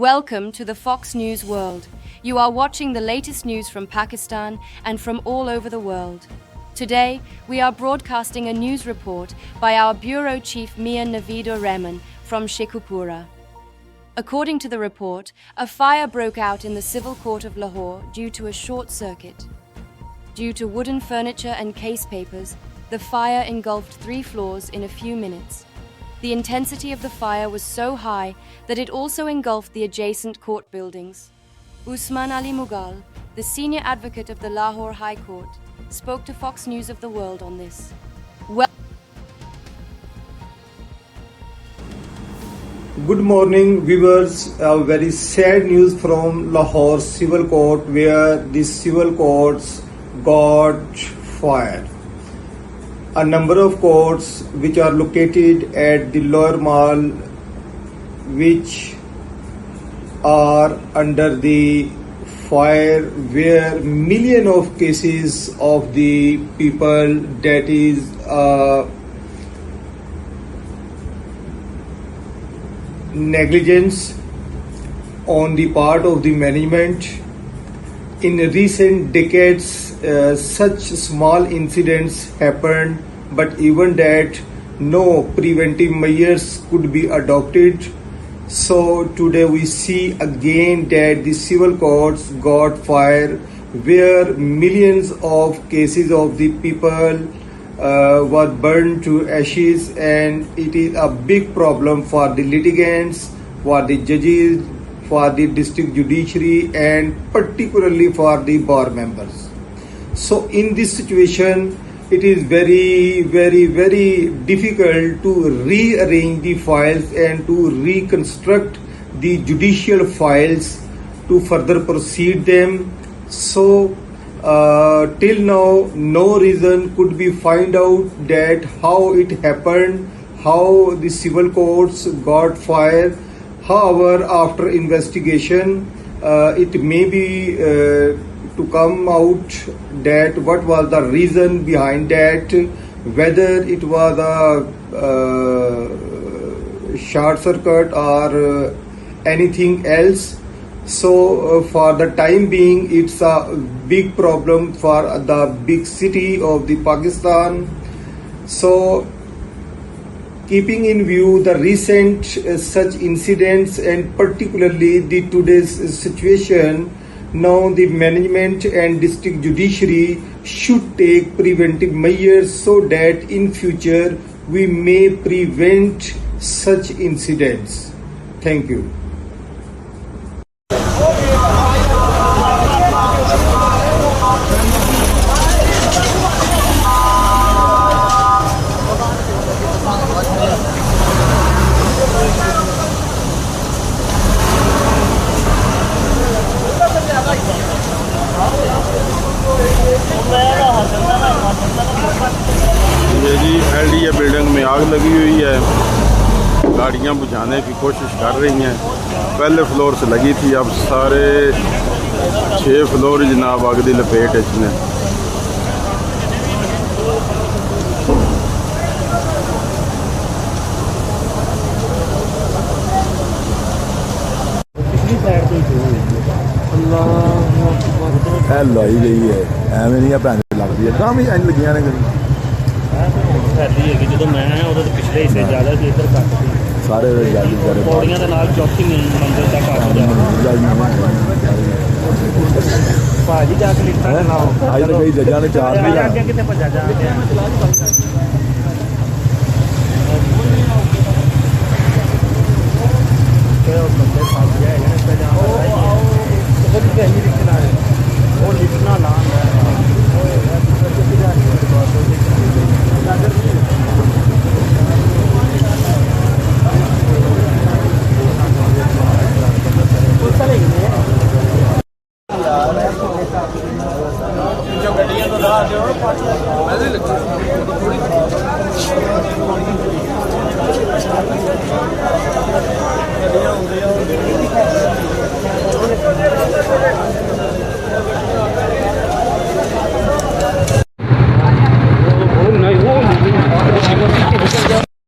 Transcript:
Welcome to the Fox News World. You are watching the latest news from Pakistan and from all over the world. Today, we are broadcasting a news report by our Bureau Chief Mia Naveed Rehman from Sheikhupura. According to the report, a fire broke out in the Civil Court of Lahore due to a short circuit. Due to wooden furniture and case papers, the fire engulfed 3 floors in a few minutes. The intensity of the fire was so high that it also engulfed the adjacent court buildings. Usman Ali Mughal, the senior advocate of the Lahore High Court, spoke to Fox News of the World on this. Good morning, viewers. A very sad news from Lahore Civil Court, where the civil courts got fire. A number of courts which are located at the Lower Mall, which are under the fire, where million of cases of the people, that is negligence on the part of the management. In recent decades, such small incidents happened, but even that, no preventive measures could be adopted. So today we see again that the civil courts got fire, where millions of cases of the people were burned to ashes, and it is a big problem for the litigants, for the judges, for the district judiciary, and particularly for the bar members. So in this situation, it is very difficult to rearrange the files and to reconstruct the judicial files to further proceed them. So till now, no reason could be find out that how it happened, how the civil courts got fire. However, after investigation, it may be to come out that what was the reason behind that, whether it was a short circuit or anything else. So for the time being, it's a big problem for the big city of the Pakistan. So keeping in view the recent such incidents, and particularly the today's situation, now the management and district judiciary should take preventive measures so that in future we may prevent such incidents. Thank you. ये जी LDA building में आग लगी हुई है। गाड़ियाँ बुझाने की कोशिश कर रही हैं। पहले फ्लोर से लगी थी, अब सारे 6 फ्लोर जनाब आग की लपेट है इसमें। लाई गई है एवं नहीं भैन लगती है काम ही इंज लगिया ने जो मैं पिछले हिस्से ज़्यादा थी, इधर घट थी। सारे पौड़ियां के नाल चौथी मंजिल तक भाजी जाके लिखता अज तो कई जजा ने 4 भी कितने भजा जा बंदे फस गए वो लिखना लान जो गड्डियां तो राह जो मैं लगा गड्डियां